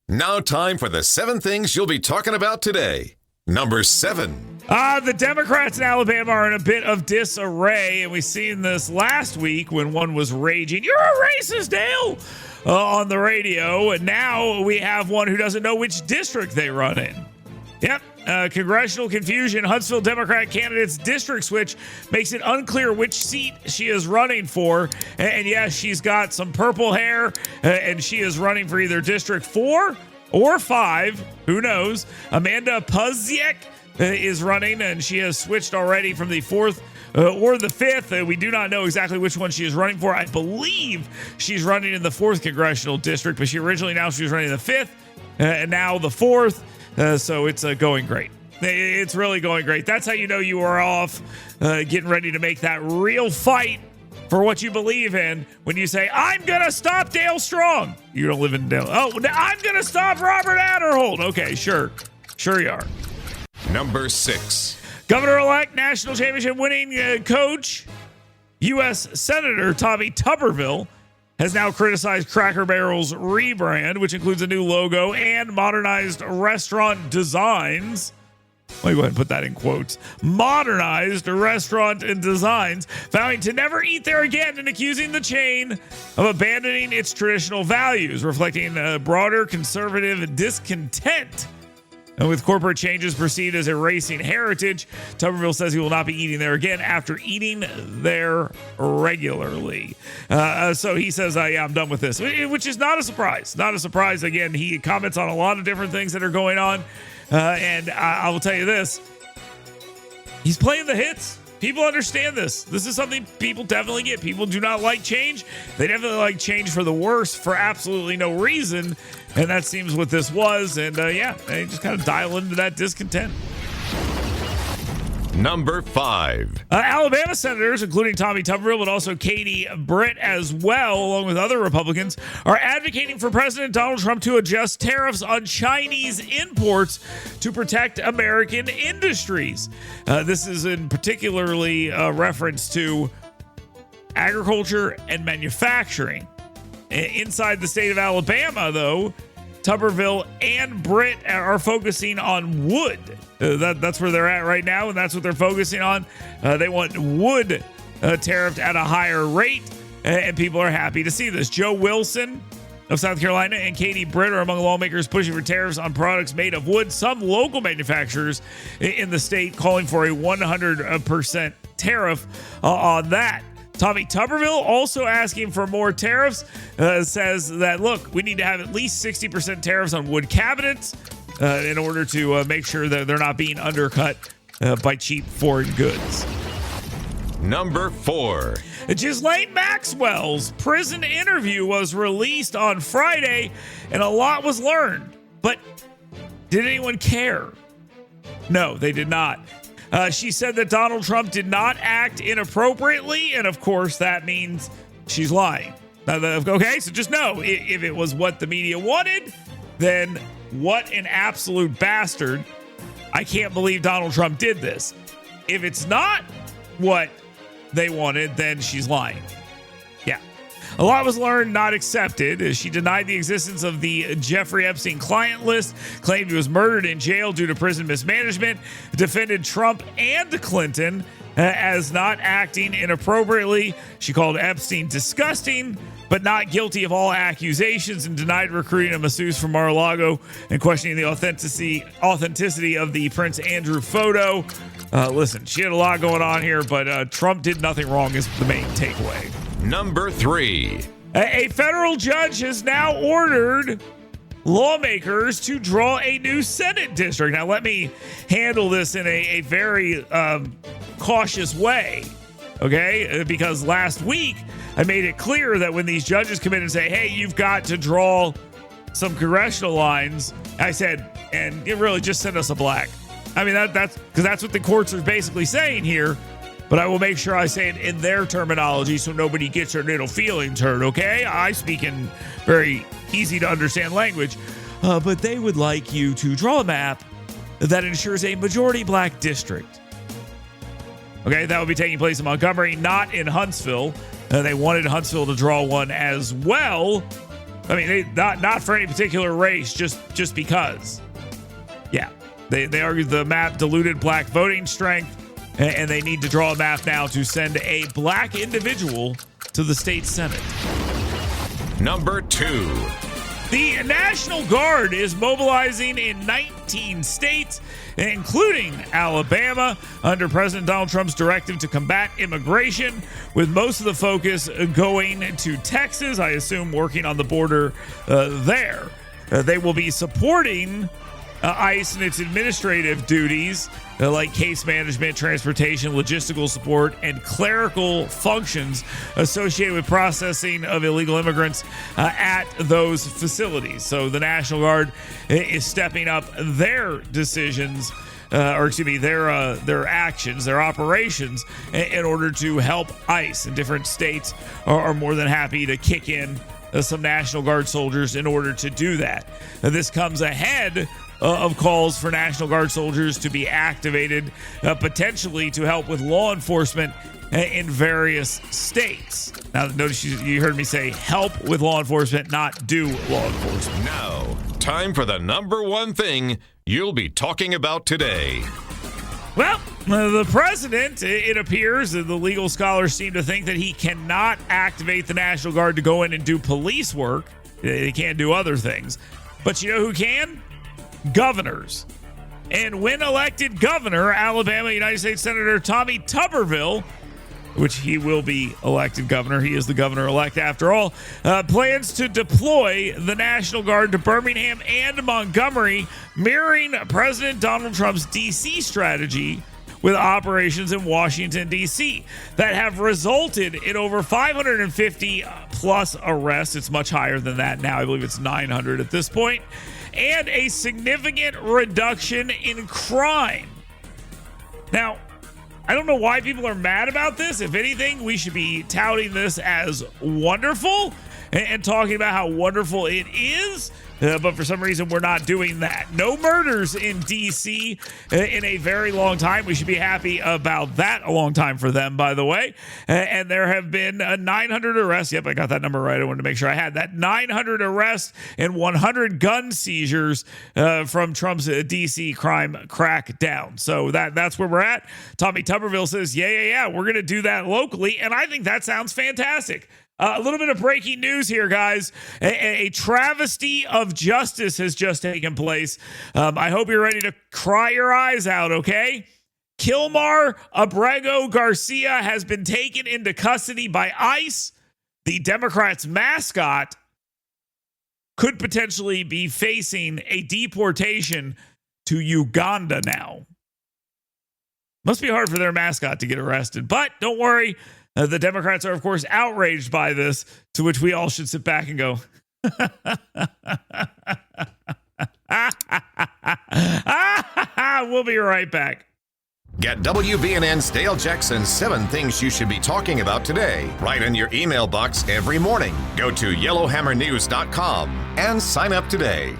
Now time for the 7 things you'll be talking about today. Number 7. The Democrats in Alabama are in a bit of disarray, and we've seen this last week when one was raging, "You're a racist, Dale," on the radio, and now we have one who doesn't know which district they run in. Yep. Congressional confusion. Huntsville Democrat candidate's district switch makes it unclear which seat she is running for. And yes, she's got some purple hair, and she is running for either District 4 or 5. Who knows? Amanda Puscek is running, and she has switched already from the 4th or the 5th. We do not know exactly which one she is running for. I believe she's running in the 4th congressional district, but she was running the 5th, and now the 4th. So it's going great. It's really going great. That's how you know you are off getting ready to make that real fight for what you believe in when you say, "I'm going to stop Dale Strong." You don't live in Dale. "Oh, I'm going to stop Robert Adderholt." Okay, sure. Sure you are. Number 6. Governor-elect National Championship-winning Coach U.S. Senator Tommy Tuberville has now criticized Cracker Barrel's rebrand, which includes a new logo and modernized restaurant designs. Let me go ahead and put that in quotes. Modernized restaurant and designs, vowing to never eat there again and accusing the chain of abandoning its traditional values, reflecting a broader conservative discontent. And with corporate changes perceived as erasing heritage, Tuberville says he will not be eating there again after eating there regularly. So he says, yeah, I'm done with this, which is not a surprise. Not a surprise. Again, he comments on a lot of different things that are going on. And I will tell you this. He's playing the hits. People understand this. This is something people definitely get. People do not like change. They definitely like change for the worse for absolutely no reason. And that seems what this was. And they just kind of dial into that discontent. Number 5. Alabama senators, including Tommy Tuberville, but also Katie Britt as well, along with other Republicans, are advocating for President Donald Trump to adjust tariffs on Chinese imports to protect American industries. This is in particularly reference to agriculture and manufacturing. Inside the state of Alabama, though, Tuberville and Britt are focusing on wood. That's where they're at right now, and that's what they're focusing on. They want wood tariffed at a higher rate, and people are happy to see this. Joe Wilson of South Carolina and Katie Britt are among lawmakers pushing for tariffs on products made of wood. Some local manufacturers in the state calling for a 100% tariff on that. Tommy Tuberville also asking for more tariffs, says that, look, we need to have at least 60% tariffs on wood cabinets in order to make sure that they're not being undercut by cheap foreign goods. Number 4. Ghislaine Maxwell's prison interview was released on Friday, and a lot was learned. But did anyone care? No, they did not. She said that Donald Trump did not act inappropriately, and of course that means she's lying. Okay, so just know, if it was what the media wanted, then what an absolute bastard. I can't believe Donald Trump did this. If it's not what they wanted, then she's lying. Yeah. A lot was learned, not accepted. She denied the existence of the Jeffrey Epstein client list, claimed he was murdered in jail due to prison mismanagement, defended Trump and Clinton as not acting inappropriately. She called Epstein disgusting, but not guilty of all accusations, and denied recruiting a masseuse from Mar-a-Lago and questioning the authenticity of the Prince Andrew photo. Listen, she had a lot going on here, but Trump did nothing wrong is the main takeaway. Number 3. A federal judge has now ordered lawmakers to draw a new Senate district. Now, let me handle this in a very cautious way, okay? Because last week, I made it clear that when these judges come in and say, hey, you've got to draw some congressional lines, I said, and it really just send us a black. I mean, that's because that's what the courts are basically saying here. But I will make sure I say it in their terminology so nobody gets their little feelings hurt, okay? I speak in very easy to understand language. But they would like you to draw a map that ensures a majority black district. Okay, that will be taking place in Montgomery, not in Huntsville. They wanted Huntsville to draw one as well. I mean, not for any particular race, just because. Yeah, they argued the map diluted black voting strength, and they need to draw a map now to send a black individual to the state Senate. Number 2. The National Guard is mobilizing in 19 states, including Alabama, under President Donald Trump's directive to combat immigration, with most of the focus going to Texas, I assume working on the border there. They will be supporting ICE in its administrative duties, like case management, transportation, logistical support, and clerical functions associated with processing of illegal immigrants at those facilities. So the National Guard is stepping up their decisions, their actions, their operations, in order to help ICE. And different states are more than happy to kick in some National Guard soldiers in order to do that. This comes ahead of calls for National Guard soldiers to be activated, potentially to help with law enforcement in various states. Now, notice you heard me say help with law enforcement, not do law enforcement. Now, time for the number 1 thing you'll be talking about today. Well, the president, it appears, the legal scholars seem to think that he cannot activate the National Guard to go in and do police work. They can't do other things. But you know who can? Governors. And when elected governor, Alabama United States Senator Tommy Tuberville, which he will be elected governor, he is the governor-elect after all, plans to deploy the National Guard to Birmingham and Montgomery, mirroring President Donald Trump's D.C. strategy with operations in Washington, D.C. that have resulted in over 550 plus arrests. It's much higher than that now. I believe it's 900 at this point. And a significant reduction in crime. Now, I don't know why people are mad about this. If anything, we should be touting this as wonderful and talking about how wonderful it is. But for some reason, we're not doing that. No murders in D.C. in a very long time. We should be happy about that. A long time for them, by the way. And there have been 900 arrests. Yep, I got that number right. I wanted to make sure I had that. 900 arrests and 100 gun seizures from Trump's D.C. crime crackdown. So that's where we're at. Tommy Tuberville says, yeah, we're going to do that locally. And I think that sounds fantastic. A little bit of breaking news here, guys. A travesty of justice has just taken place. I hope you're ready to cry your eyes out, okay? Kilmar Abrego Garcia has been taken into custody by ICE. The Democrats' mascot could potentially be facing a deportation to Uganda now. Must be hard for their mascot to get arrested, but don't worry. The Democrats are, of course, outraged by this, to which we all should sit back and go, we'll be right back. Get WBNN's Dale Jackson's 7 Things You Should Be Talking About Today right in your email box every morning. Go to yellowhammernews.com and sign up today.